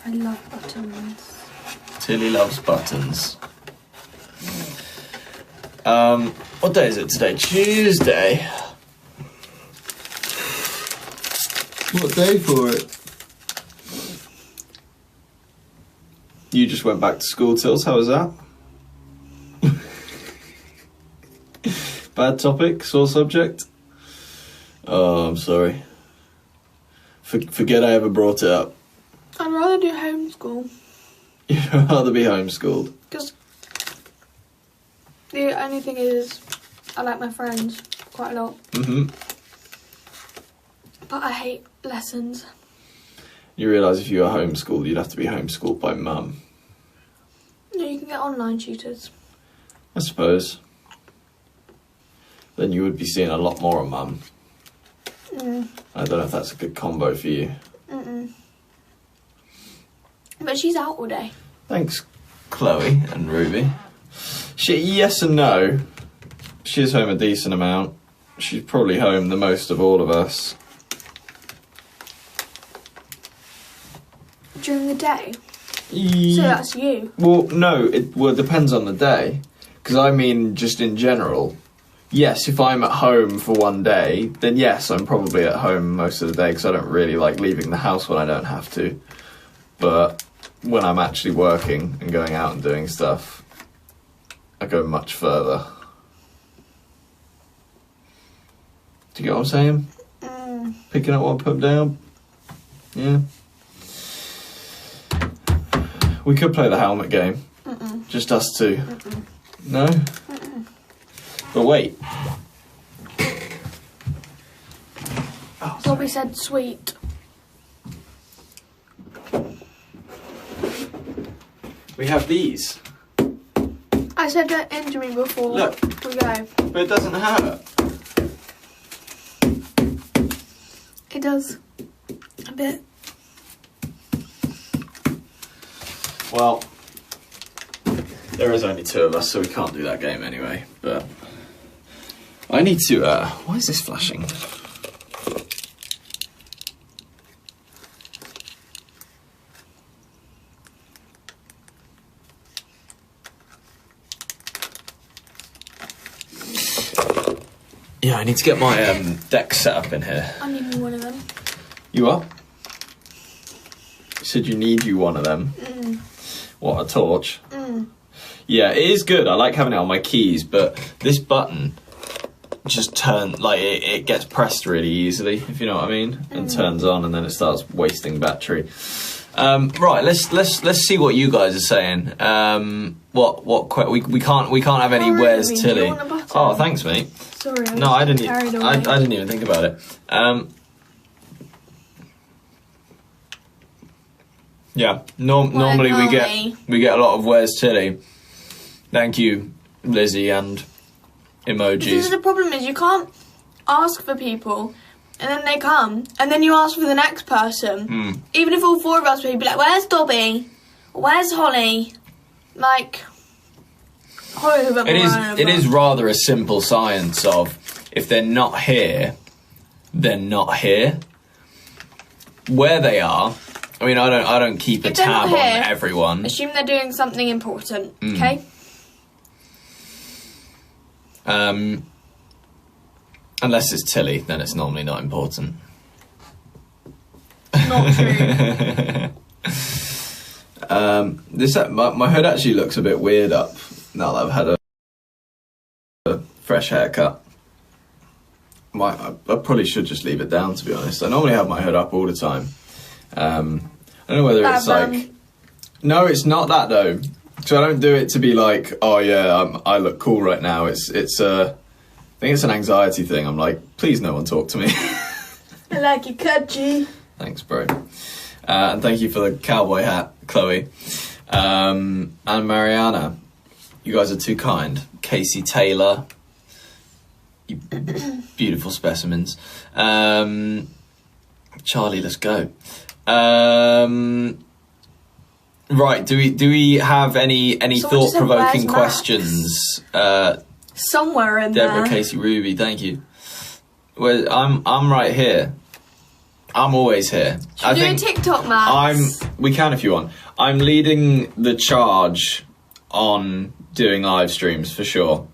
I love buttons. Tilly loves buttons. What day is it today? Tuesday. What day for it? You just went back to school, Tills. How was that? Bad topic? Sore subject? Oh, I'm sorry. Forget I ever brought it up. I'd rather do homeschool. You'd rather be homeschooled? Because the only thing is, I like my friends quite a lot. Mm-hmm. But I hate lessons. You realise if you were homeschooled, you'd have to be homeschooled by mum. No, you can get online tutors. I suppose. Then you would be seeing a lot more of mum. I don't know if that's a good combo for you. But she's out all day. Thanks, Chloe and Ruby. Yes and no. She's home a decent amount. She's probably home the most of all of us. During the day? So that's you? Well, no, it depends on the day. Because I mean, just in general. Yes, if I'm at home for one day, then yes, I'm probably at home most of the day because I don't really like leaving the house when I don't have to. But when I'm actually working and going out and doing stuff, I go much further. Do you get what I'm saying? Picking up what I put down? Yeah. We could play the helmet game. Just us two. No? But wait. Oh, Bobby said sweet. We have these. I said that into me before. Look. We go. But it doesn't hurt. It does. A bit. Well, there is only two of us, so we can't do that game anyway. But I need to. Why is this flashing? Yeah, I need to get my deck set up in here. I need one of them. You are? You said you need one of them. What, a torch? Yeah, it is good. I like having it on my keys, but this button just it gets pressed really easily, if you know what I mean, and turns on, and then it starts wasting battery. Right, let's see what you guys are saying. We can't have any where's Ruby, Tilly. do you want a button? Oh, thanks, mate. Sorry, No, I didn't. carried away. I didn't even think about it. Yeah. Normally we get a lot of where's Tilly. Thank you, Lizzie and emojis. This is the problem: is you can't ask for people, and then they come, and then you ask for the next person. Even if all four of us would be like, "Where's Dobby? Where's Holly?" Like. It is rather a simple science of if they're not here, they're not here. Where they are, I mean, I don't keep a tab on everyone. Assume they're doing something important, okay? Unless it's Tilly, then it's normally not important. Not true. My hood actually looks a bit weird up now that I've had a fresh haircut. I probably should just leave it down, to be honest. I normally have my hood up all the time. I don't know whether it's like... No, it's not that though. So I don't do it to be like, oh yeah, I look cool right now. I think it's an anxiety thing. I'm like, please no one talk to me. I like your cut, G. Thanks, bro. And thank you for the cowboy hat, Chloe. And Mariana. You guys are too kind. Casey Taylor. You beautiful specimens. Charlie, let's go. Right, do we have any thought-provoking questions? Somewhere in Deborah, there. Casey, Ruby, thank you. Well, I'm right here. I'm always here. Should we do a TikTok, Max? We can if you want. I'm leading the charge on doing live streams for sure.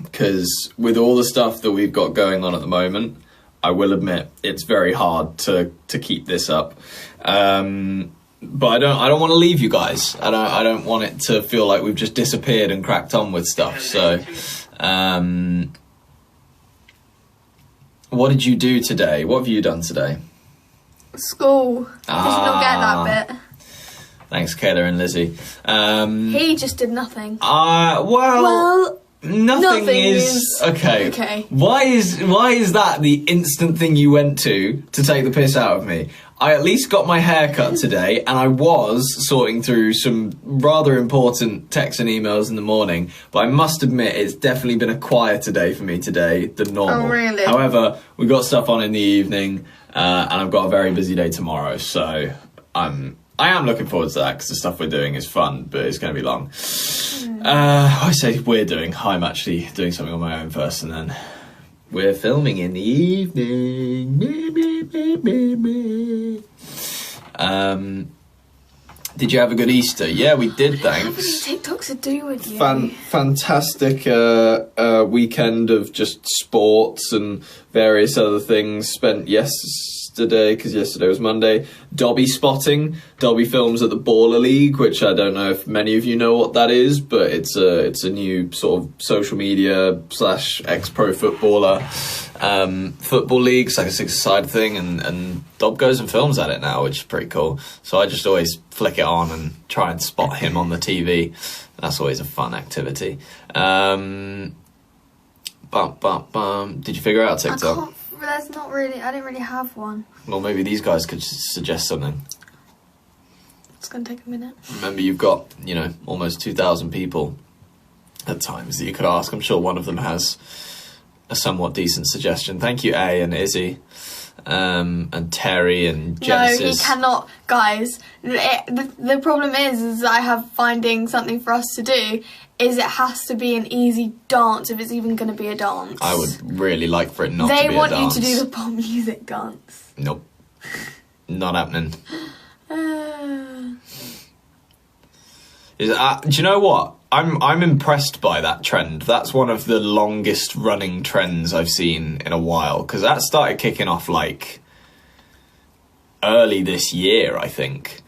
Because with all the stuff that we've got going on at the moment, I will admit it's very hard to keep this up. But I don't want to leave you guys. I don't want it to feel like we've just disappeared and cracked on with stuff. So, what did you do today? What have you done today? School. Did you not get that bit? Thanks, Kayla and Lizzie. He just did nothing. Well, nothing is okay. Okay. Why is that the instant thing you went to take the piss out of me? I at least got my hair cut today, and I was sorting through some rather important texts and emails in the morning, but I must admit it's definitely been a quieter day for me today than normal. Oh, really? However, we got stuff on in the evening, and I've got a very busy day tomorrow, so I am looking forward to that because the stuff we're doing is fun, but it's going to be long. I say we're doing. I'm actually doing something on my own first, and then we're filming in the evening. Did you have a good Easter? Yeah, we did, thanks. How many TikToks to do with you? Fantastic weekend of just sports and various other things. Spent yesterday, because yesterday was Monday, Dobby spotting. Dobby films at the Baller League, which I don't know if many of you know what that is, but it's a new sort of social media / ex-pro footballer football league. It's like a six-a-side thing, and Dob goes and films at it now, which is pretty cool. So I just always flick it on and try and spot him on the TV. That's always a fun activity. Did you figure out TikTok? There's not really. I didn't really have one. Well, maybe these guys could suggest something. It's going to take a minute. Remember, you've got, almost 2,000 people at times that you could ask. I'm sure one of them has a somewhat decent suggestion. Thank you, A and Izzy, and Terry and Genesis. No, he cannot, guys. The problem is I have finding something for us to do. Is it has to be an easy dance if it's even going to be a dance. I would really like for it not to be a dance. They want you to do the pop music dance. Nope. Not happening. Do you know what? I'm impressed by that trend. That's one of the longest running trends I've seen in a while, because that started kicking off like early this year, I think.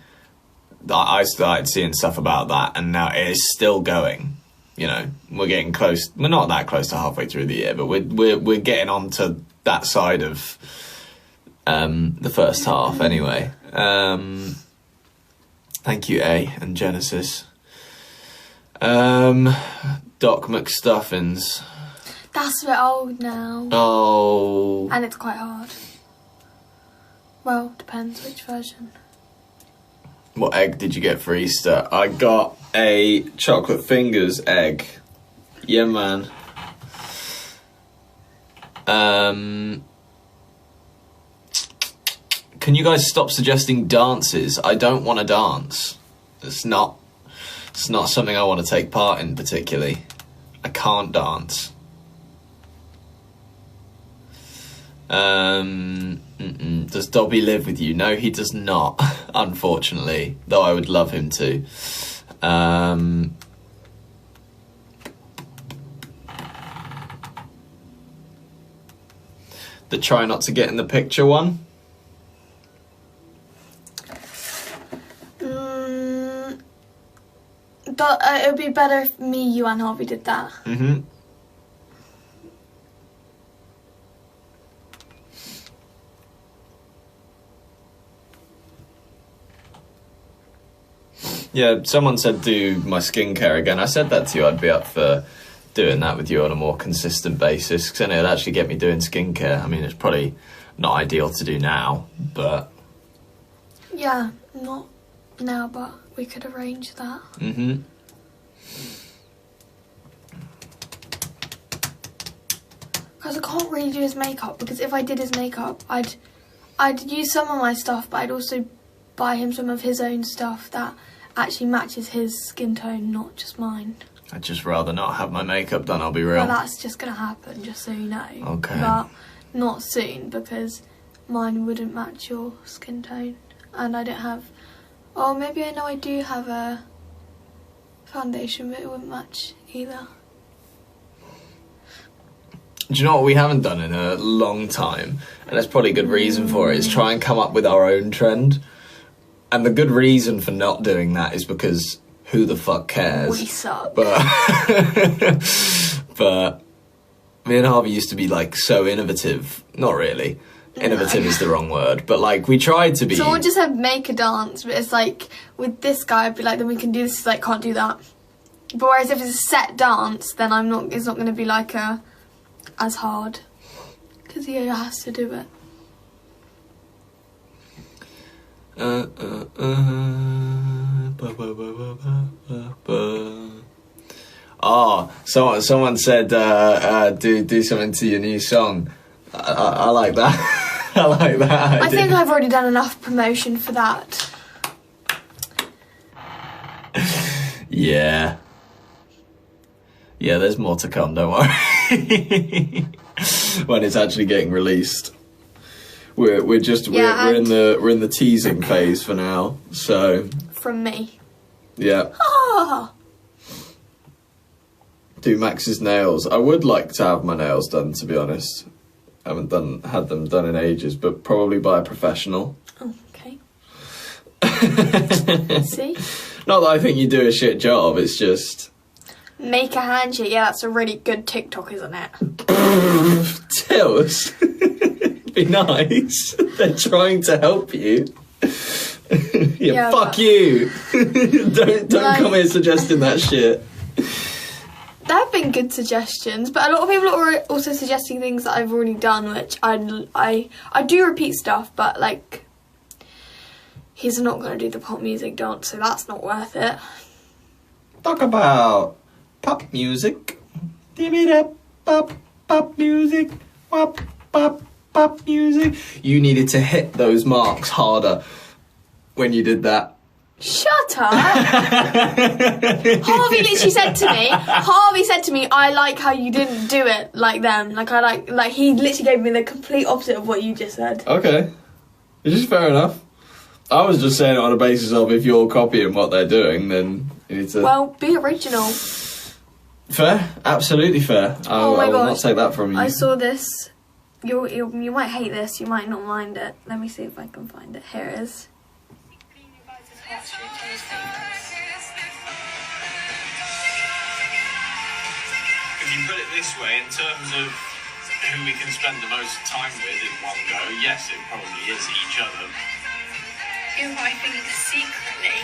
I started seeing stuff about that, and now it is still going. We're getting close. We're not that close to halfway through the year, but we're getting on to that side of the first half anyway. Thank you, A and Genesis. Doc McStuffins. That's a bit old now. Oh. And it's quite hard. Well, depends which version. What egg did you get for Easter? I got a chocolate fingers egg. Yeah, man. Can you guys stop suggesting dances? I don't want to dance. It's not something I want to take part in particularly. I can't dance. Does Dobby live with you? No, he does not, unfortunately, though I would love him to. The try not to get in the picture one. It would be better if me, you and Harvey did that. Mm-hmm. Yeah, someone said do my skincare again. I said that to you. I'd be up for doing that with you on a more consistent basis, because then it'd actually get me doing skincare. I mean, it's probably not ideal to do now, but... Yeah, not now, but we could arrange that. Mm-hmm. Because I can't really do his makeup, because if I did his makeup, I'd use some of my stuff, but I'd also buy him some of his own stuff that actually matches his skin tone, not just mine. I'd just rather not have my makeup done, I'll be real. Well, that's just going to happen, just so you know. Okay. But not soon, because mine wouldn't match your skin tone. And I don't have... Oh, maybe I know I do have a foundation, but it wouldn't match either. Do you know what we haven't done in a long time? And there's probably a good reason for it, is try and come up with our own trend. And the good reason for not doing that is because who the fuck cares? We suck. But me and Harvey used to be like so innovative. Not really. Innovative is the wrong word, but like we tried to be. So we'll just have make a dance, but it's like with this guy, I'd be like, then we can do this. Like, can't do that. But whereas if it's a set dance, then it's not going to be like as hard because he has to do it. Someone said do something to your new song. I like that. I like that. I think I've already done enough promotion for that. Yeah, there's more to come, don't worry. When it's actually getting released. We're in the teasing phase for now, so from me. Yeah. Do Max's nails. I would like to have my nails done, to be honest. I haven't had them done in ages, but probably by a professional. Oh, okay. See? Not that I think you do a shit job, it's just... Make a handshake. Yeah, that's a really good TikTok, isn't it? Tills. Be nice. They're trying to help you. Yeah, fuck you. Don't come here suggesting that shit. There have been good suggestions, but a lot of people are also suggesting things that I've already done, which I do repeat stuff, but like he's not going to do the pop music dance, so that's not worth it. Talk about pop music. Give it up, pop music, pop music. You needed to hit those marks harder when you did that. Shut up! Harvey literally said to me, I like how you didn't do it like them. Like he literally gave me the complete opposite of what you just said. Okay. It's just fair enough. I was just saying it on the basis of if you're copying what they're doing, then you need to... Well, be original. Fair. Absolutely fair. I will not take that from you. I saw this. You might hate this, you might not mind it. Let me see if I can find it. Here it is. If you put it this way, in terms of who we can spend the most time with in one go, yes, it probably is each other. Who I think secretly,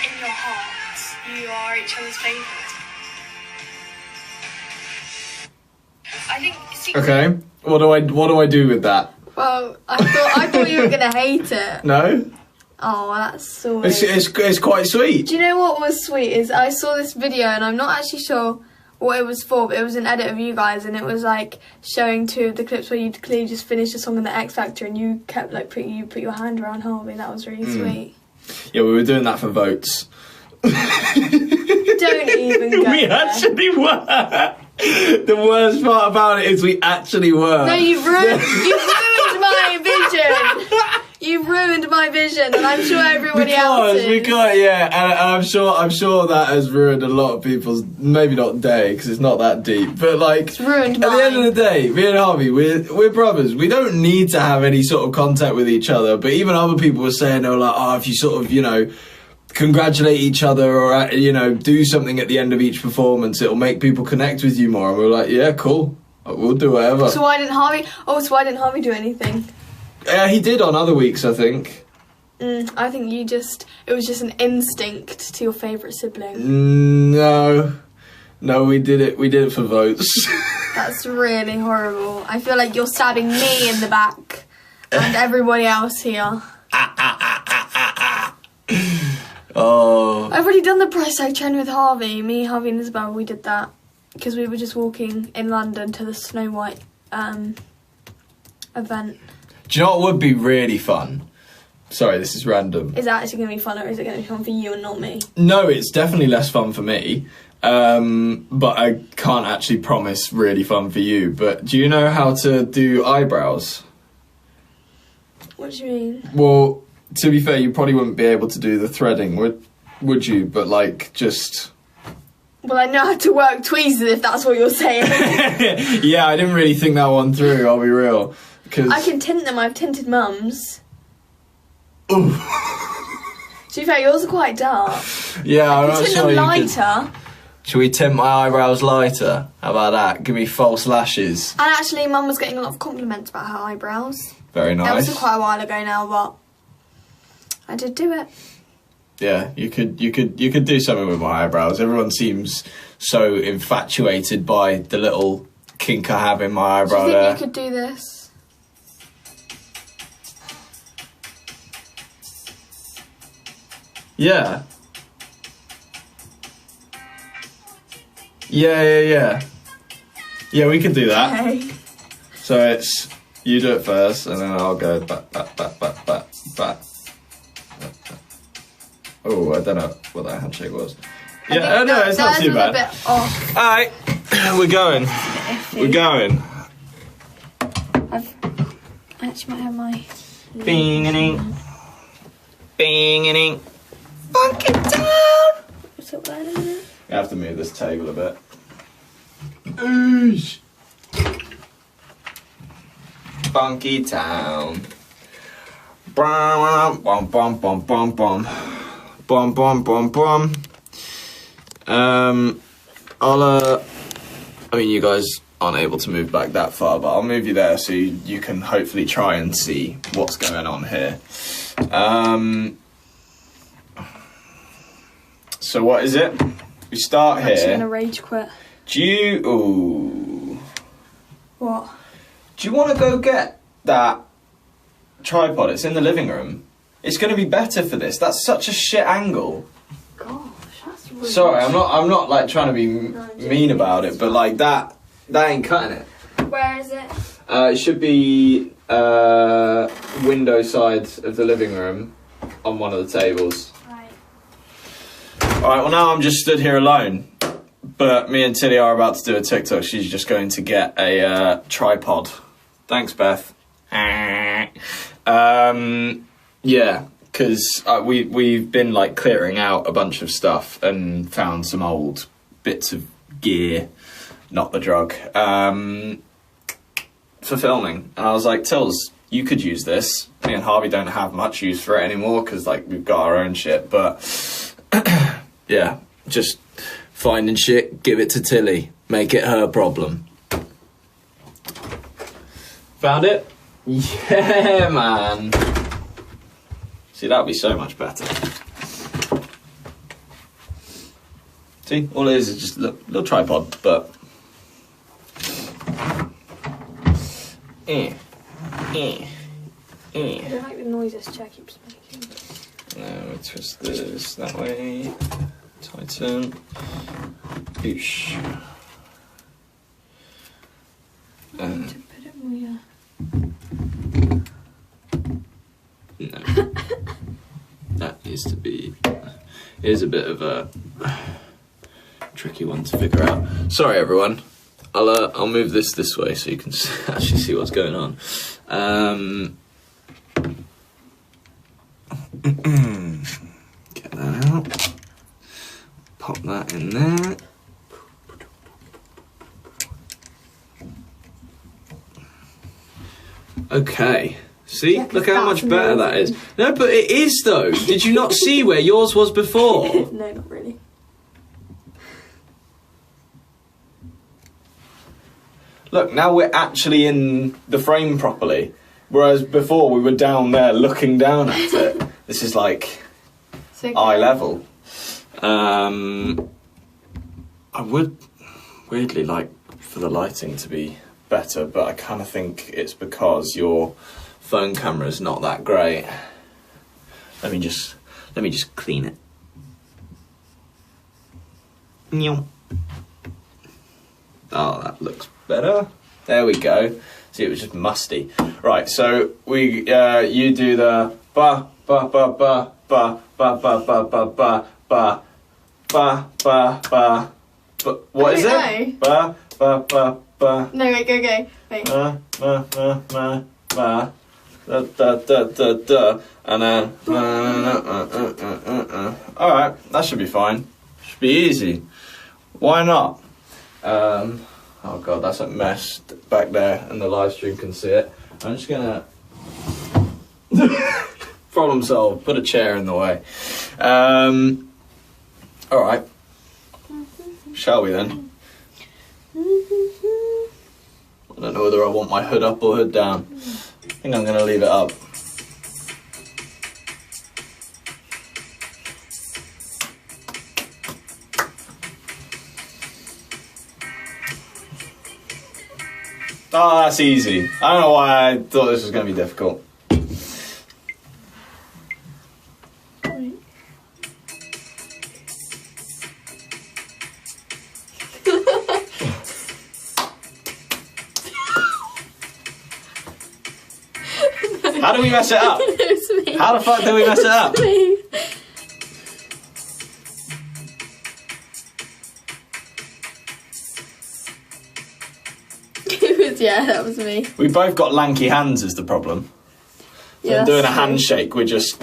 in your hearts, you are each other's favourite. I think secretly... Okay, what do I do with that? Well, I thought you were gonna hate it. No? Oh, that's so weird. It's quite sweet. Do you know what was sweet is I saw this video and I'm not actually sure what it was for, but it was an edit of you guys and it was like showing two of the clips where you clearly just finished a song in the X Factor and you kept like put your hand around Harvey. That was really sweet. Yeah, we were doing that for votes. Don't even go We actually were. The worst part about it is we actually were. No, you've ruined my vision. You've ruined my vision, and I'm sure everybody else is. And I'm sure that has ruined a lot of people's, maybe not day, because it's not that deep, but like, it's ruined at the end of the day, me and Harvey, we're brothers. We don't need to have any sort of contact with each other, but even other people were saying, they were like, oh, if you sort of, congratulate each other or, do something at the end of each performance, it'll make people connect with you more. And we're like, yeah, cool. We'll do whatever. So why didn't Harvey do anything? He did on other weeks, I think. I think it was just an instinct to your favourite sibling. No, we did it for votes. That's really horrible. I feel like you're stabbing me in the back and everybody else here. Oh. I've already done the price tag trend with Harvey. Me, Harvey and Isabel, we did that. Because we were just walking in London to the Snow White event. Do you know what would be really fun? Sorry, this is random. Is it actually going to be fun or is it going to be fun for you and not me? No, it's definitely less fun for me. But I can't actually promise really fun for you. But do you know how to do eyebrows? What do you mean? Well, to be fair, you probably wouldn't be able to do the threading, would you? But like, just... Well, I know how to work tweezers, if that's what you're saying. Yeah, I didn't really think that one through, I'll be real. Cause... I can tint them, I've tinted mum's. Ooh. To be fair, yours are quite dark. Yeah, I'm I not can tint sure them you lighter. Should we tint my eyebrows lighter? How about that? Give me false lashes. And actually, Mum was getting a lot of compliments about her eyebrows. Very nice. That was quite a while ago now, but I did do it. Yeah, you could do something with my eyebrows. Everyone seems so infatuated by the little kink I have in my eyebrow Do you think there. you could do this? Yeah. Yeah. Yeah, we could do that. Okay. So it's, you do it first, and then I'll go back. Oh, I don't know what that handshake was. Yeah, no, it's not too bad. A bit off. Alright, we're going. We're going. I actually might have my... Bing-a-ding. Bing-a-ding. Funk it down! What's up there in a minute? I have to move this table a bit. Oosh. Funky town. Bum bum bum bum bum bum bum bum bum. I mean, you guys aren't able to move back that far, but I'll move you there so you can hopefully try and see what's going on here. So what is it? We start I'm actually here. gonna rage quit. Do you... Ooh. What? Do you want to go get that tripod? It's in the living room. It's going to be better for this. That's such a shit angle. Gosh, that's really... Sorry, I'm not like trying to be mean about it, but like that ain't cutting it. Where is it? It should be window side of the living room on one of the tables. Right. Alright, well now I'm just stood here alone. But me and Tilly are about to do a TikTok. She's just going to get a tripod. Thanks, Beth. Yeah, because we've been like clearing out a bunch of stuff and found some old bits of gear, not the drug, for filming. And I was like, Tills, you could use this. Me and Harvey don't have much use for it anymore because like we've got our own shit. But yeah, just finding shit, give it to Tilly, make it her problem. Found it? Yeah, man. See, that'd be so much better. See, all it is just a little tripod, but... I don't like the noise this chair keeps making. Now we twist this that way. Tighten. Oosh. To put it more, No. That needs to be... Here's a bit of a tricky one to figure out. Sorry, everyone. I'll move this way so you can actually see what's going on. Get that out. Pop that in there. Okay. See? Yeah, look how much that's better that is. amazing. No, but it is though. Did you not see where yours was before? No, not really. Look, now we're actually in the frame properly. Whereas before we were down there looking down at it. This is like eye level. I would weirdly like for the lighting to be better, but I kind of think it's because your phone camera is not that great. Let me just clean it. Oh, that looks better. There we go. See, it was just musty. Right, so we you do the ba ba ba ba ba ba ba ba ba ba ba ba ba ba. What is it? Ba ba ba ba. No, wait, go. Wait. Ba ba ba ba ba. Da, da, da, da, da. And then... Alright, that should be fine. Should be easy. Why not? Oh god, that's a mess back there, and the live stream can see it. I'm just gonna... Problem solved. Put a chair in the way. Alright. Shall we then? I don't know whether I want my hood up or hood down. I think I'm going to leave it up. Oh, that's easy. I don't know why I thought this was going to be difficult. How do we mess it up? It was me. How the fuck do we mess it up? Yeah, that was me. We both got lanky hands is the problem. So Yeah, doing a that's true. handshake, we're just...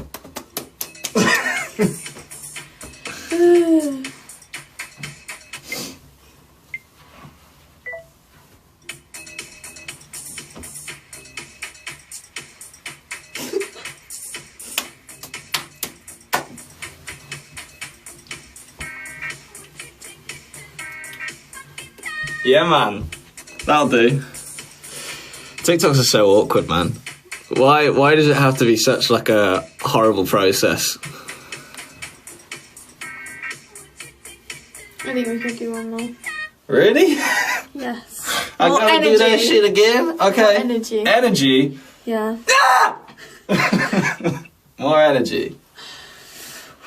Yeah, man. That'll do. TikToks are so awkward, man. Why does it have to be such like a horrible process? I think we could do one more. Really? Yes. I More gotta do that energy. shit again? Okay. More energy. Energy? Yeah. More energy.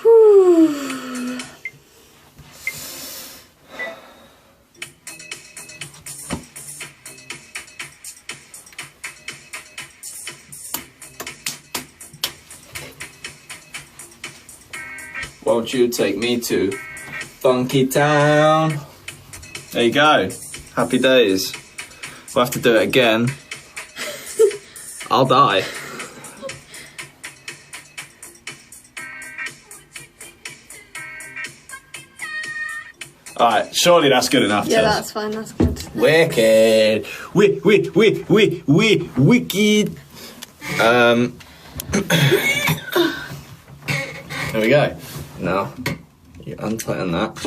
Whew. Won't you take me to Funky Town? There you go. Happy days. We'll have to do it again. I'll die. Alright, surely that's good enough. Yeah, Tess. that's fine. That's good. Wicked. Wicked. There we go. Now, you untighten that,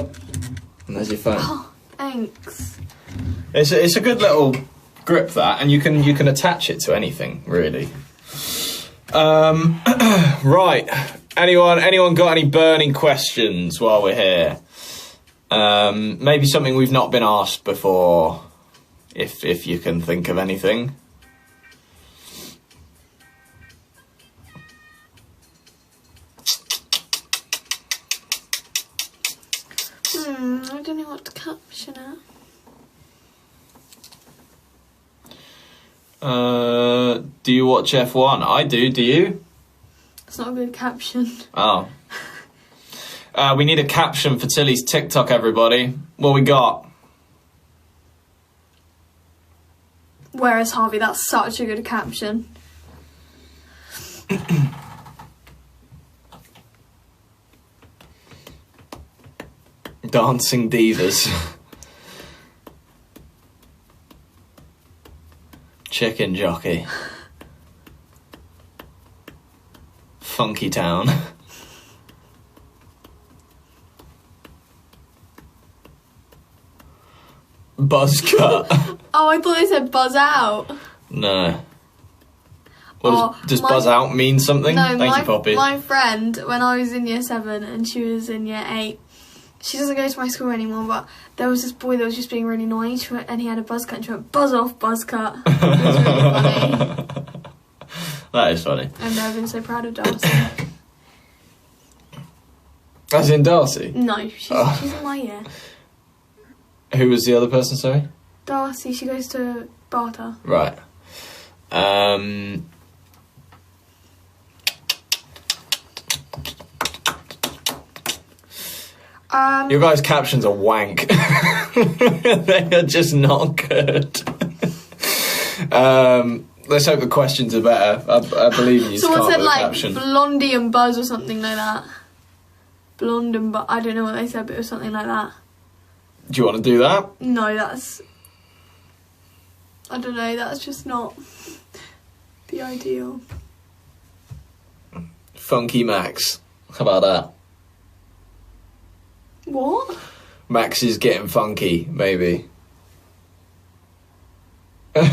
and there's your phone. Oh, thanks. It's a good little grip, that, and you can attach it to anything really. Right. Anyone got any burning questions while we're here? Maybe something we've not been asked before, if you can think of anything. I don't know what to caption it. Do you watch F1? I do. Do you? It's not a good caption. Oh. We need a caption for Tilly's TikTok, everybody. What we got? Where is Harvey? That's such a good caption. Dancing divas. Chicken jockey. Funky Town. Buzz cut. Oh, I thought they said buzz out. No. Does my- buzz out mean something? No, Thank you, Poppy. my friend, when I was in year 7 and she was in year 8, she doesn't go to my school anymore, but there was this boy that was just being really annoying and he had a buzz cut and she went, buzz off, buzz cut. It was really funny. That is funny. And I've been so proud of Darcy. As in Darcy? No, she's in my year. Who was the other person, sorry? Darcy, she goes to Barter. Right. Your guys' captions are wank. They are just not good. Let's hope the questions are better. I believe in you. Someone said like caption. Blondie and Buzz or something like that. Blonde and Buzz. I don't know what they said, but it was something like that. Do you want to do that? No, that's... I don't know, that's just not the ideal. Funky Max. How about that? What? Max is getting funky, maybe. No.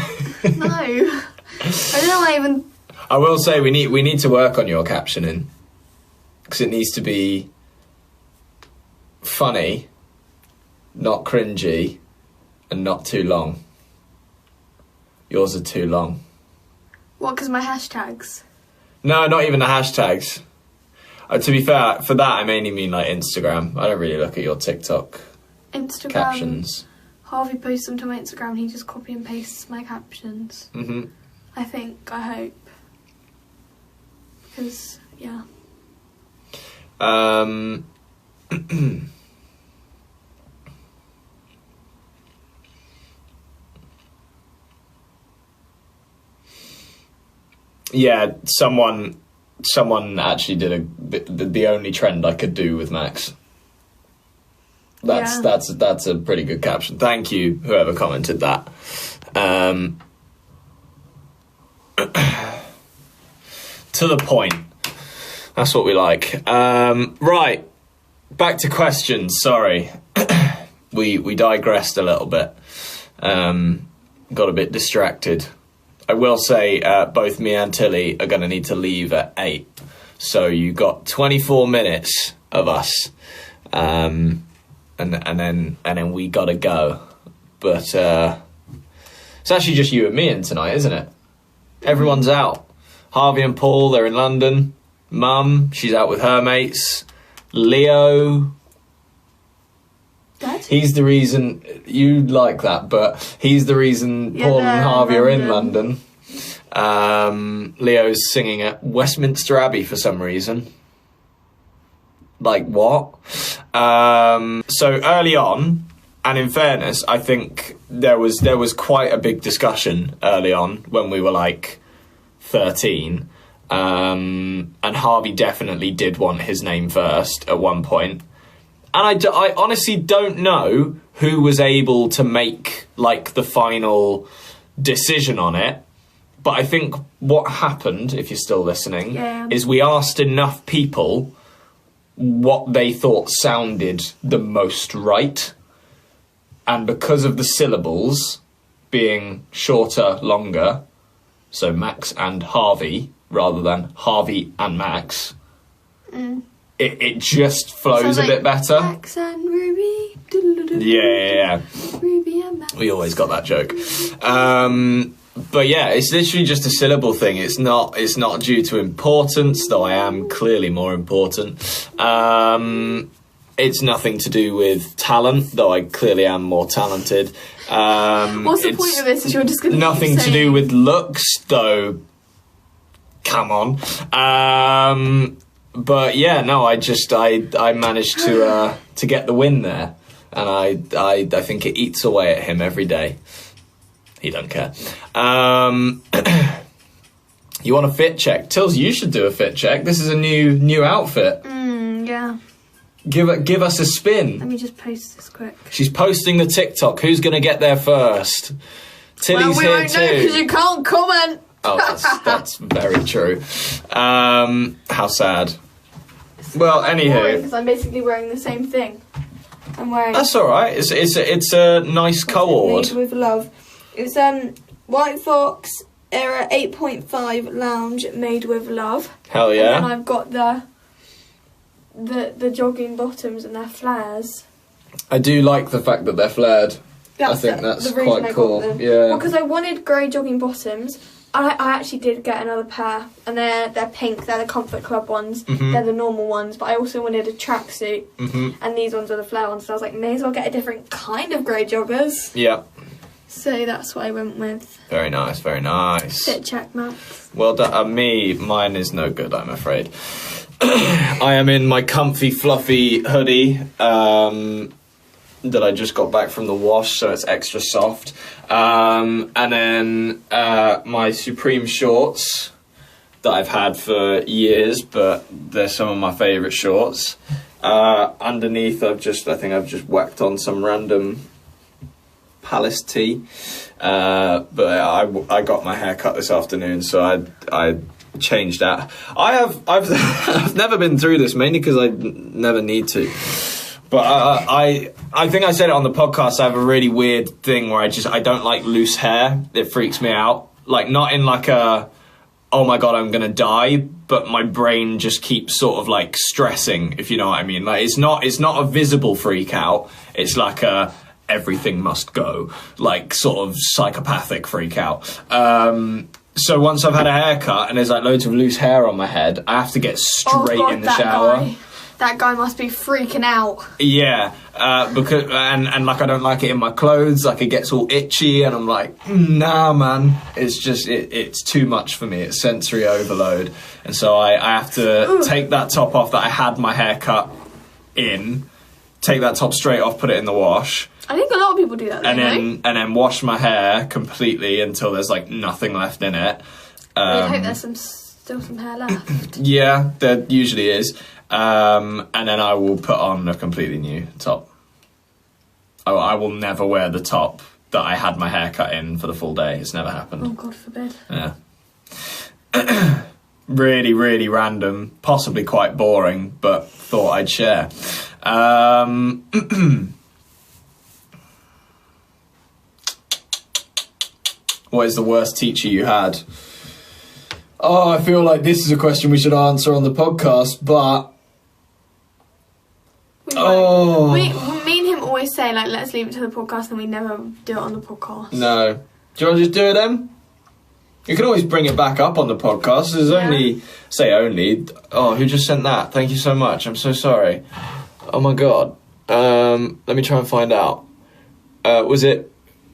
I don't know why even... I will say we need to work on your captioning. Because it needs to be funny, not cringy, and not too long. Yours are too long. What, because my hashtags? No, not even the hashtags. To be fair, for that I mainly mean like Instagram. I don't really look at your TikTok Instagram. captions. Harvey posts them to my Instagram and he just copy and pastes my captions. Mm-hmm. I hope. Because, yeah. Yeah, someone actually did the only trend I could do with Max. That's a pretty good caption. Thank you, whoever commented that. To the point. That's what we like. Right, back to questions. Sorry, we digressed a little bit. Got a bit distracted. I will say both me and Tilly are going to need to leave at 8. So you got 24 minutes of us, and then we got to go. But it's actually just you and me in tonight, isn't it? Everyone's out. Harvey and Paul, they're in London. Mum, she's out with her mates. Leo... Dad? He's the reason, you like that, but he's the reason Paul and Harvey are in London. Leo's singing at Westminster Abbey for some reason. Like, what? So early on, and in fairness, I think there was quite a big discussion early on when we were like 13. And Harvey definitely did want his name first at one point. And I honestly don't know who was able to make, like, the final decision on it. But I think what happened, if you're still listening, is we asked enough people what they thought sounded the most right. And because of the syllables being shorter, longer, so Max and Harvey, rather than Harvey and Max... It just flows a bit better. Max and Ruby. Yeah. Ruby and Max. We always got that joke. But yeah, it's literally just a syllable thing. It's not due to importance, though I am clearly more important. It's nothing to do with talent, though I clearly am more talented. What's the point of this? Is you're just going to nothing to do with looks, though. Come on. But yeah, no, I managed to get the win there, and I think it eats away at him every day. He don't care. You want a fit check? Tills, you should do a fit check. This is a new outfit. Yeah. Give us a spin. Let me just post this quick. She's posting the TikTok. Who's gonna get there first? Tilly's here too. Well, we won't know because you can't comment. Oh, that's very true. How sad. Well, anywho, because I'm basically wearing the same thing. I'm wearing. That's all right. It's a nice co-ord. Made with love. It's White Fox Era 8.5 Lounge made with love. Hell yeah! And then I've got the jogging bottoms and they're flares. I do like the fact that they're flared. I think that's quite cool. Yeah. Well, because I wanted grey jogging bottoms. I actually did get another pair, and they're pink. They're the Comfort Club ones. Mm-hmm. They're the normal ones, but I also wanted a tracksuit, mm-hmm. and these ones are the flare ones. So I was like, may as well get a different kind of grey joggers. Yeah. So that's what I went with. Very nice, very nice. Fit check, Max. Well done. Mine is no good, I'm afraid. I am in my comfy, fluffy hoodie. that I just got back from the wash, so it's extra soft. And then my Supreme shorts that I've had for years, but they're some of my favourite shorts. Underneath, I've just whacked on some random Palace tee. But I got my hair cut this afternoon, so I changed that. I've never been through this, mainly because I never need to. But I think I said it on the podcast. I have a really weird thing where I don't like loose hair. It freaks me out. Like, not in like a, oh my God, I'm going to die, but my brain just keeps sort of like stressing, if you know what I mean. Like, it's not a visible freak out. It's like a everything must go, like sort of psychopathic freak out. So once I've had a haircut and there's like loads of loose hair on my head, I have to get straight in the shower. That guy must be freaking out. Yeah, because and like I don't like it in my clothes. Like, it gets all itchy, and I'm like, nah, man. It's just it's too much for me. It's sensory overload, and so I have to take that top off that I had my hair cut in. Take that top straight off, put it in the wash. I think a lot of people do that. And then wash my hair completely until there's like nothing left in it. I hope there's still some hair left. Yeah, there usually is. And then I will put on a completely new top. I will never wear the top that I had my hair cut in for the full day. It's never happened. Oh, God forbid. Yeah. Really, really random, possibly quite boring, but thought I'd share. What is the worst teacher you had? Oh, I feel like this is a question we should answer on the podcast, but... Me and him always say, like, let's leave it to the podcast, and we never do it on the podcast. No. Do you want to just do it then? You can always bring it back up on the podcast. There's only... Say only. Oh, who just sent that? Thank you so much. I'm so sorry. Oh, my God. Let me try and find out. Was it...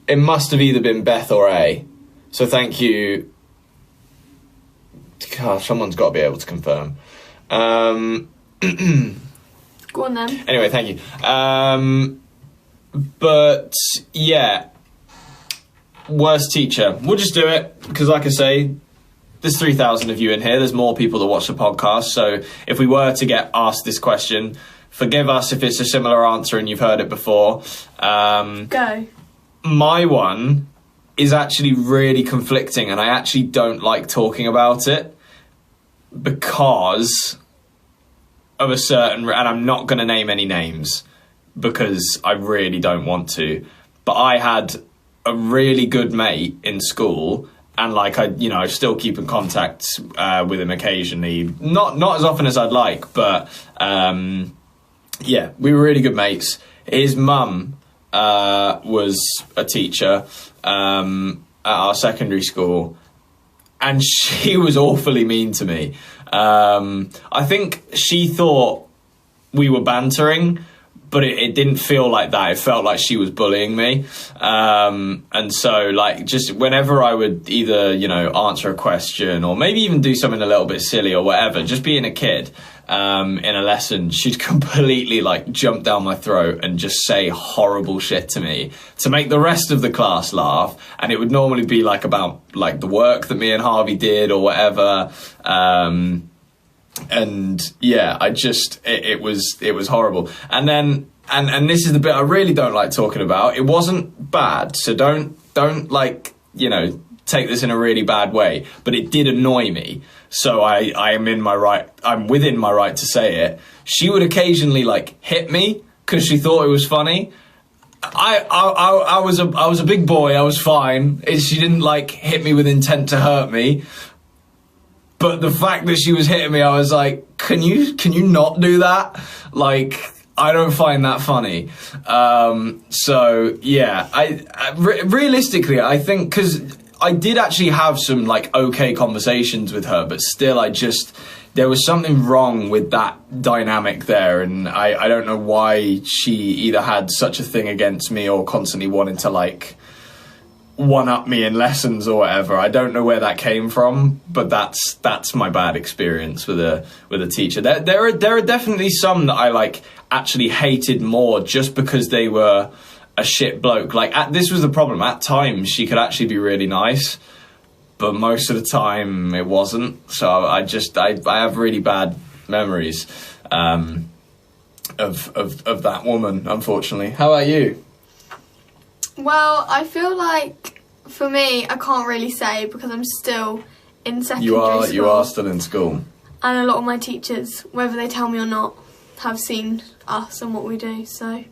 It must have either been Beth or A. So thank you. Gosh, someone's got to be able to confirm. Go on then. Anyway, thank you. But yeah, worst teacher. We'll just do it because, like I say, there's 3,000 of you in here. There's more people that watch the podcast. So if we were to get asked this question, forgive us if it's a similar answer and you've heard it before. Go. My one is actually really conflicting, and I actually don't like talking about it because of a certain... And I'm not going to name any names because I really don't want to. But I had a really good mate in school, and like I still keep in contact with him occasionally. Not as often as I'd like, but yeah, we were really good mates. His mum was a teacher at our secondary school, and she was awfully mean to me. I think she thought we were bantering, but it didn't feel like that. It felt like she was bullying me. And so, like, just whenever I would either, answer a question or maybe even do something a little bit silly or whatever, just being a kid, in a lesson, she'd completely, like, jump down my throat and just say horrible shit to me to make the rest of the class laugh. And it would normally be, like, about, like, the work that me and Harvey did or whatever. And yeah, it was horrible. And then, and this is the bit I really don't like talking about. It wasn't bad, so don't like, take this in a really bad way, but it did annoy me. So I'm within my right to say it. She would occasionally like hit me because she thought it was funny. I was a big boy. I was fine. She didn't like hit me with intent to hurt me. But the fact that she was hitting me, I was like, can you not do that? Like, I don't find that funny. So yeah, realistically, I think, because I did actually have some like okay conversations with her, but still there was something wrong with that dynamic there. And I don't know why she either had such a thing against me or constantly wanted to like one-up me in lessons or whatever. I don't know where that came from, but that's my bad experience with a teacher. There are definitely some that I like actually hated more just because they were a shit bloke. Like this was the problem. At times she could actually be really nice, but most of the time it wasn't. So I have really bad memories of that woman, unfortunately. How about you? Well, I feel like, for me, I can't really say because I'm still in secondary school. You are still in school. And a lot of my teachers, whether they tell me or not, have seen us and what we do, so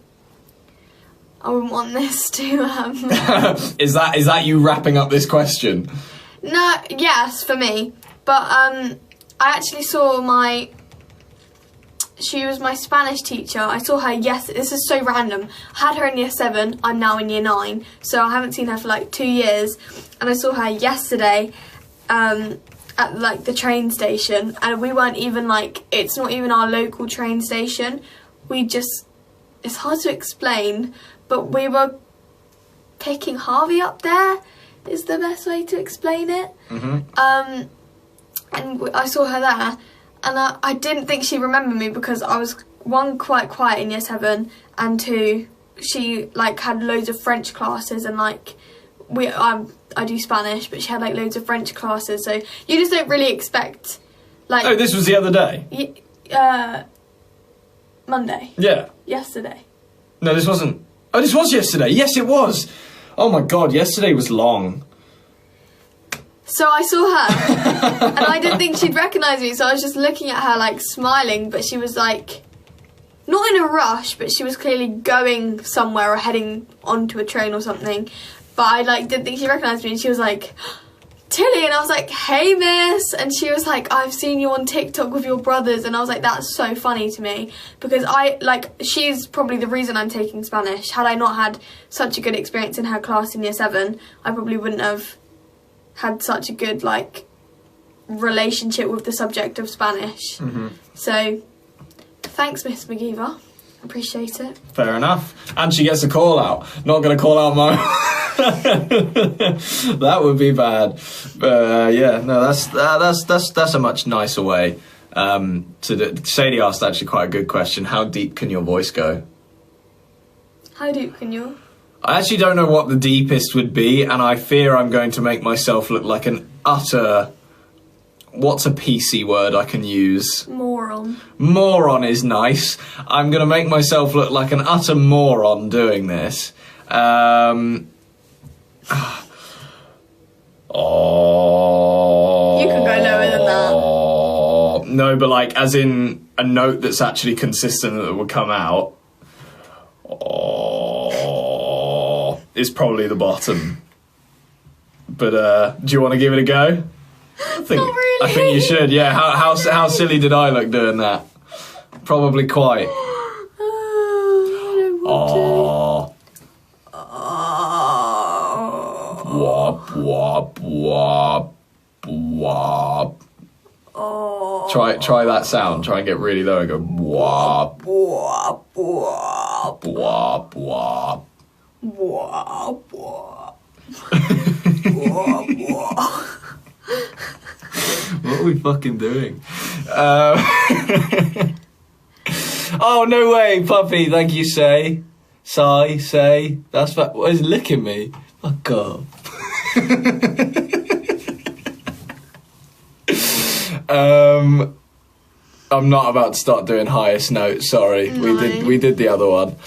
I wouldn't want this to... Is that you wrapping up this question? No, yes, for me. But I actually saw she was my Spanish teacher. I saw her, this is so random. I had her in year 7, I'm now in year 9, so I haven't seen her for like 2 years. And I saw her yesterday at like the train station, and we weren't even like, it's not even our local train station. It's hard to explain, but we were picking Harvey up there, is the best way to explain it. Mm-hmm. And I saw her there. And I didn't think she'd remember me because I was, 1, quite quiet in year 7, and 2, she like had loads of French classes, and like I do Spanish, but she had like loads of French classes, so you just don't really expect like... Oh, this was the other day? Monday. Yeah. Yesterday. No, this wasn't... Oh, this was yesterday. Yes, it was. Oh my God, yesterday was long. So I saw her, and I didn't think she'd recognise me, so I was just looking at her, like, smiling, but she was, like, not in a rush, but she was clearly going somewhere or heading onto a train or something, but I, like, didn't think she recognised me, and she was like, Tilly, and I was like, hey, miss, and she was like, I've seen you on TikTok with your brothers, and I was like, that's so funny to me, because she's probably the reason I'm taking Spanish. Had I not had such a good experience in her class in year 7, I probably wouldn't have had such a good like relationship with the subject of Spanish. Mm-hmm. So thanks, Miss McGeever, appreciate it. Fair enough. And she gets a call out. Not going to call out my that would be bad. Yeah, no, that's a much nicer way. Sadie asked actually quite a good question. How deep can your voice go? How deep can you? I actually don't know what the deepest would be, and I fear I'm going to make myself look like an utter... What's a PC word I can use? Moron. Moron is nice. I'm going to make myself look like an utter moron doing this. You can go lower than that. No, but like, as in a note that's actually consistent that would come out. Is probably the bottom. But do you want to give it a go? Not really. I think you should. Yeah. How silly did I look doing that? Probably quite. I don't want to. Wop wop wop wop. Try that sound. Try and get really low and go wop Wop wop wop wop. wop wop. Wop wop. What are we fucking doing? Oh, no way, puppy. Thank you, Say. That's what is licking me. Fuck off. I'm not about to start doing highest notes. Sorry, No. we did the other one.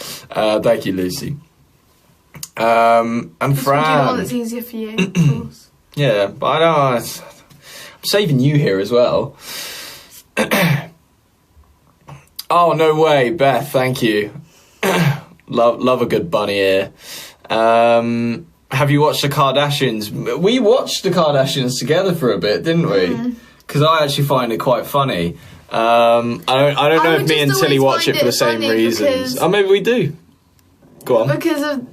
Thank you, Lucy. And Fran. Fran. The one that's easier for you, of course. Yeah, but I don't. I'm saving you here as well. Oh, no way, Beth. Thank you. love a good bunny ear. Have you watched the Kardashians? We watched the Kardashians together for a bit, didn't we? Because I actually find it quite funny. I don't know if me and Tilly watch it for the same reasons. Oh, maybe we do. Go on. Because of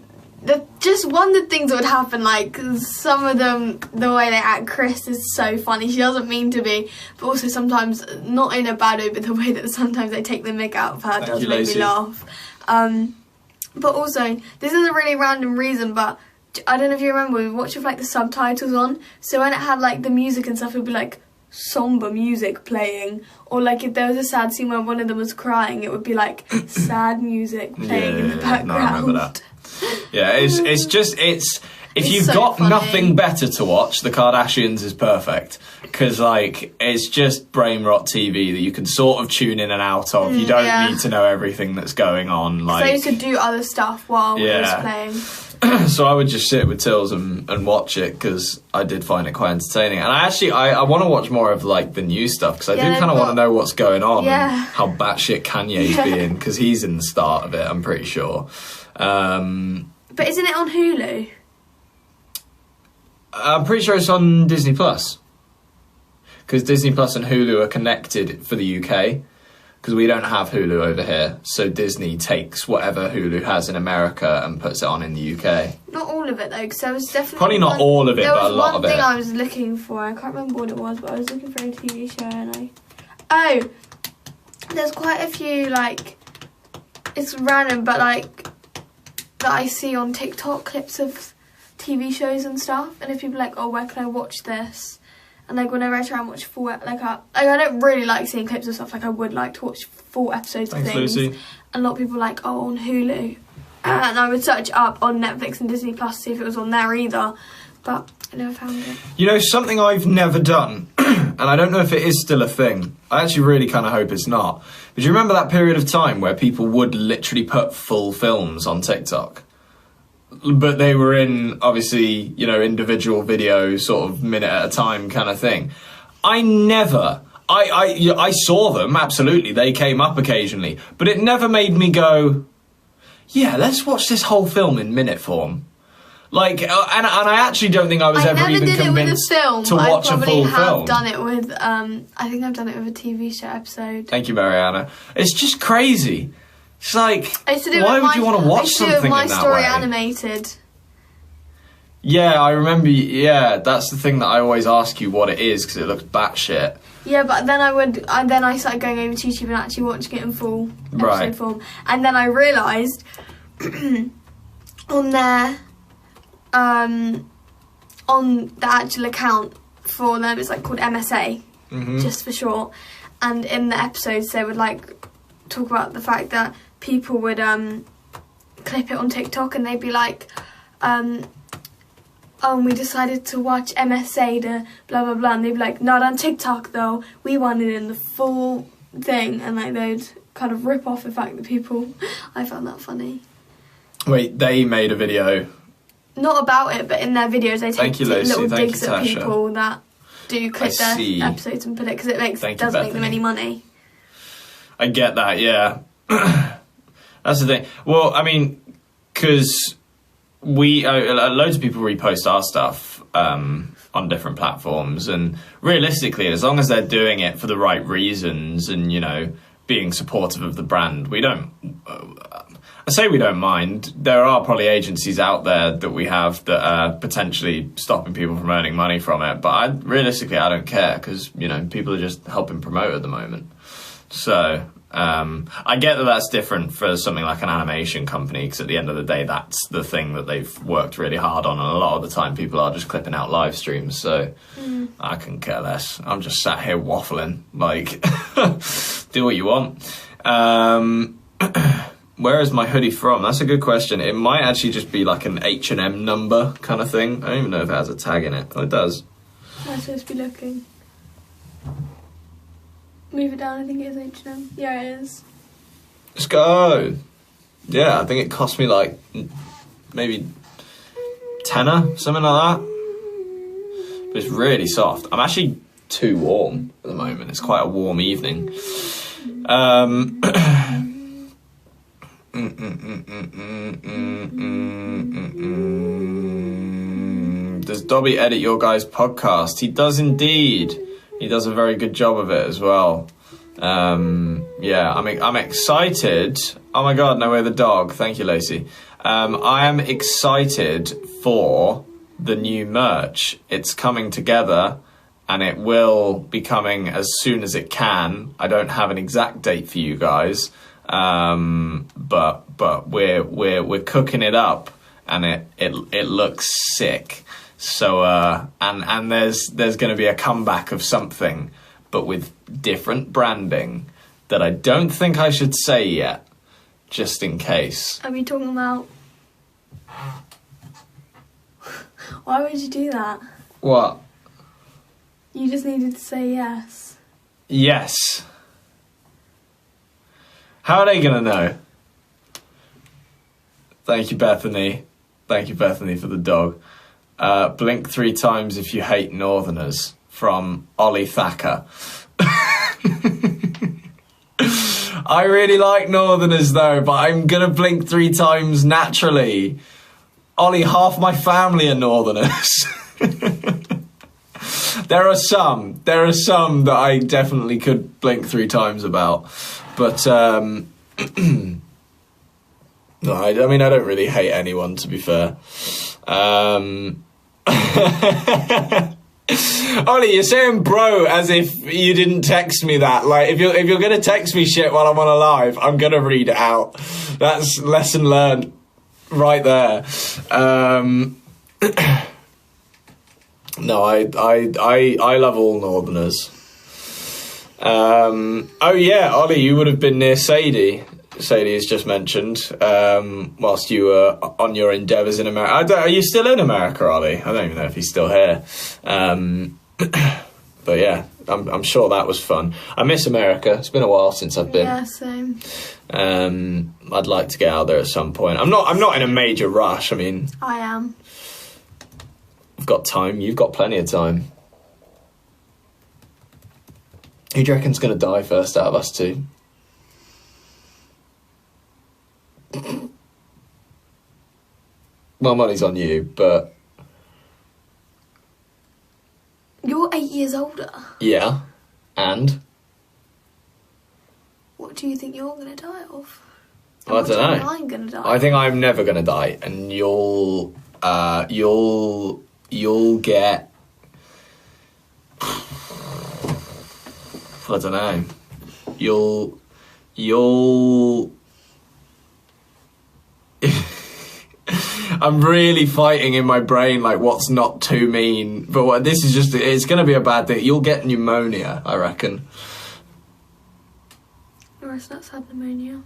just one of the things that would happen, like some of them, the way they act. Chris is so funny. She doesn't mean to be, but also sometimes not in a bad way, but the way that sometimes they take the mick out of her does make me laugh. But also, this is a really random reason, but I don't know if you remember, we watched with like the subtitles on, so when it had like the music and stuff, it would be like somber music playing, or like if there was a sad scene where one of them was crying, it would be like sad music playing in the background. No, I remember that. Yeah, if you've so got funny. nothing better to watch, The Kardashians is perfect. Because, like, it's just brain rot TV that you can sort of tune in and out of. You don't need to know everything that's going on. Like, so I used to do other stuff while it was playing. So I would just sit with Tills and watch it, because I did find it quite entertaining. And I want to watch more of, like, the new stuff, because I do kind of want to know what's going on and how batshit Kanye's being, because he's in the start of it, I'm pretty sure. But isn't it on Hulu? I'm pretty sure it's on Disney Plus, because Disney Plus and Hulu are connected for the UK, because we don't have Hulu over here. So Disney takes whatever Hulu has in America and puts it on in the UK. Not all of it though, because there was definitely Probably not all of it, but a lot of it. There was one thing I was looking for. I can't remember what it was, but I was looking for a TV show, and there's quite a few, like, it's random, but like that I see on TikTok, clips of TV shows and stuff, and if people are like, oh, where can I watch this? And like whenever I try and watch full, I don't really like seeing clips of stuff. Like I would like to watch full episodes of things. Lucy. And a lot of people are like, oh, on Hulu, and I would search up on Netflix and Disney Plus to see if it was on there either, but I never found it. You know, something I've never done, and I don't know if it is still a thing. I actually really kind of hope it's not. But do you remember that period of time where people would literally put full films on TikTok? But they were in, obviously, you know, individual videos, sort of minute at a time kind of thing. I saw them, absolutely. They came up occasionally. But it never made me go, yeah, let's watch this whole film in minute form. Like, and I actually don't think I was ever even convinced to watch a full film. I probably have done it with, I think I've done it with a TV show episode. Thank you, Mariana. It's just crazy. It's like, why would you want to watch something in that way? My Story animated. Yeah, I remember. Yeah, that's the thing that I always ask you what it is, because it looks batshit. Yeah, but then I started going over to YouTube and actually watching it in full episode form, and then I realised on their on the actual account for them, it's like called MSA, just for short. And in the episodes, they would like talk about the fact that people would clip it on TikTok, and they'd be like, we decided to watch MSA to blah blah blah, and they'd be like, not on TikTok though, we want it in the full thing, and like they'd kind of rip off the fact that people. I found that funny. Wait, they made a video? Not about it, but in their videos they take little digs at people that do clip their episodes and put it, because it doesn't make them any money. I get that, yeah. That's the thing. Well, I mean, because we loads of people repost our stuff on different platforms, and realistically, as long as they're doing it for the right reasons and, you know, being supportive of the brand, we don't. I say we don't mind. There are probably agencies out there that we have that are potentially stopping people from earning money from it, but realistically, I don't care, because, you know, people are just helping promote at the moment. So I get that that's different for something like an animation company, because at the end of the day, that's the thing that they've worked really hard on, and a lot of the time people are just clipping out live streams, so I couldn't care less. I'm just sat here waffling, like, do what you want. Where is my hoodie from? That's a good question. It might actually just be like an H&M number kind of thing. I don't even know if it has a tag in it. Oh, it does. I'm supposed to be looking. Move it down, I think it is H&M. Yeah, it is. Let's go. Yeah, I think it cost me like maybe tenner, something like that. But it's really soft. I'm actually too warm at the moment. It's quite a warm evening. Does Dobby edit your guys' podcast? He does indeed. He does a very good job of it as well. Yeah, I'm excited. Oh my god, no way the dog. Thank you, Lacey. I am excited for the new merch. It's coming together, and it will be coming as soon as it can. I don't have an exact date for you guys, but we're cooking it up, and it looks sick. So and there's going to be a comeback of something, but with different branding that I don't think I should say yet, just in case. Are we talking about? Why would you do that? What? You just needed to say yes. Yes. How are they going to know? Thank you, Bethany. Thank you, Bethany, for the dog. Blink 3 times if you hate Northerners, from Ollie Thacker. I really like Northerners, though, but I'm going to blink 3 times naturally. Ollie, half my family are Northerners. There are some that I definitely could blink 3 times about. But, no, I mean, I don't really hate anyone, to be fair. Ollie, you're saying bro as if you didn't text me that. Like, if you're gonna text me shit while I'm on a live, I'm gonna read it out. That's lesson learned right there. No, I love all Northerners. Oh yeah, Ollie, you would have been near Sadie. Sadie has just mentioned, whilst you were on your endeavours in America. Are you still in America, Ollie? I don't even know if he's still here. But yeah, I'm sure that was fun. I miss America. It's been a while since I've been. Yeah, same. I'd like to get out there at some point. I'm not in a major rush. I mean, I am. I've got time. You've got plenty of time. Who do you reckon's going to die first out of us two? Well, money's on you, but... You're 8 years older. Yeah, and? What do you think you're going to die of? Well, I don't know. I'm going to die. I think I'm never going to die, and you'll get... I don't know. You'll... I'm really fighting in my brain, like, what's not too mean. But this is just... It's going to be a bad thing. You'll get pneumonia, I reckon. Your nuts had pneumonia.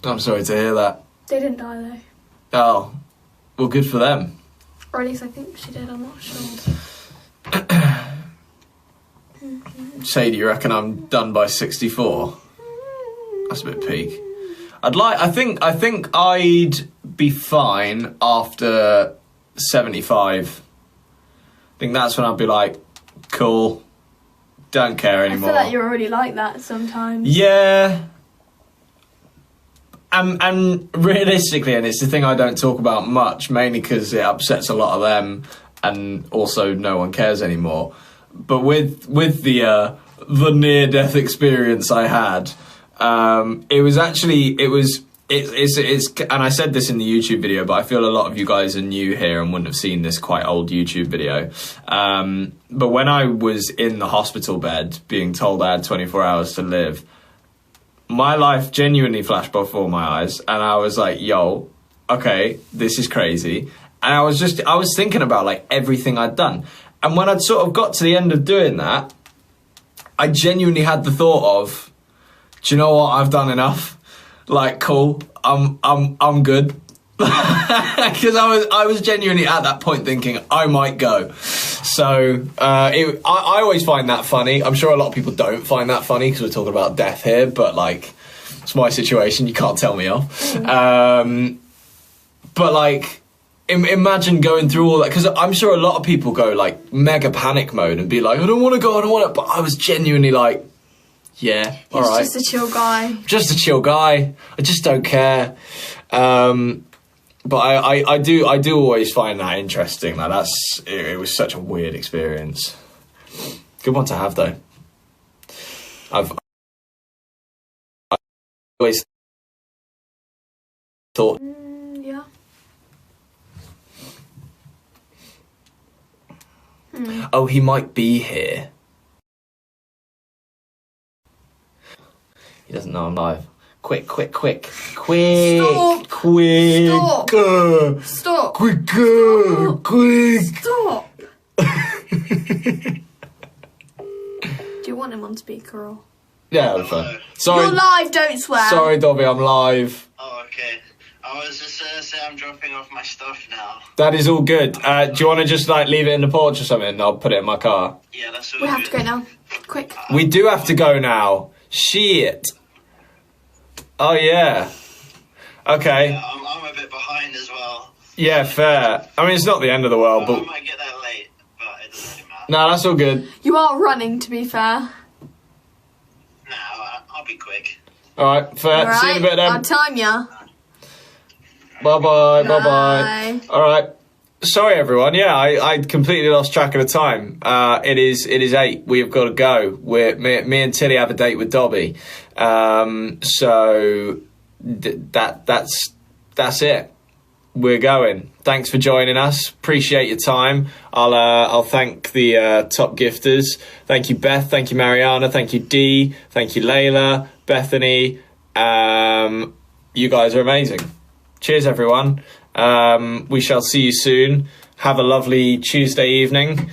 I'm sorry to hear that. They didn't die, though. Oh. Well, good for them. Or at least I think she did, I'm not sure. Sadie, you reckon I'm done by 64? That's a bit peak. I think I'd be fine after 75. I think that's when I'd be like, cool, don't care anymore. I feel like you're already like that sometimes. Yeah. And realistically, and it's the thing I don't talk about much, mainly because it upsets a lot of them, and also no one cares anymore. But with the near-death experience I had, it's and I said this in the YouTube video, but I feel a lot of you guys are new here and wouldn't have seen this quite old YouTube video. But when I was in the hospital bed being told I had 24 hours to live, my life genuinely flashed before my eyes, and I was like, yo, okay, this is crazy. And I was thinking about like everything I'd done. And when I'd sort of got to the end of doing that, I genuinely had the thought of, do you know what? I've done enough. Like, cool. I'm good. Because I was genuinely at that point thinking I might go. So I always find that funny. I'm sure a lot of people don't find that funny because we're talking about death here, but like, it's my situation. You can't tell me off. But like, imagine going through all that, because I'm sure a lot of people go like mega panic mode and be like, I don't want to go, I don't want to. But I was genuinely like, yeah, all right. Just a chill guy. Just a chill guy. I just don't care. But I do always find that interesting. Like it was such a weird experience. Good one to have though. I've always thought. Yeah. Oh, he might be here. He doesn't know I'm live. Quick. Stop. Quick. Stop. Stop. Quick. Stop. Do you want him on speaker or? Yeah, I'm fine. Sorry. You're live, don't swear. Sorry, Dobby, I'm live. Oh, okay. I was just gonna say I'm dropping off my stuff now. That is all good. Do you want to just like leave it in the porch or something? I'll put it in my car. Yeah, that's all We good. have to go now. Quick. We do have to go now. Shit. Oh, yeah. Okay. Yeah, I'm a bit behind as well. Yeah, fair. I mean, it's not the end of the world, I but... might get there late, but it doesn't really matter. No, that's all good. You are running, to be fair. No, I'll be quick. All right, fair. All See you in a bit then. I'll time ya. Bye-bye. Bye. All right. Sorry, everyone. Yeah, I completely lost track of the time. It is 8. We've got to go. Me and Tilly have a date with Dobby. So that's it. We're going. Thanks for joining us. Appreciate your time. I'll thank the top gifters. Thank you, Beth. Thank you, Mariana. Thank you, Dee. Thank you, Layla. Bethany. You guys are amazing. Cheers, everyone. We shall see you soon. Have a lovely Tuesday evening.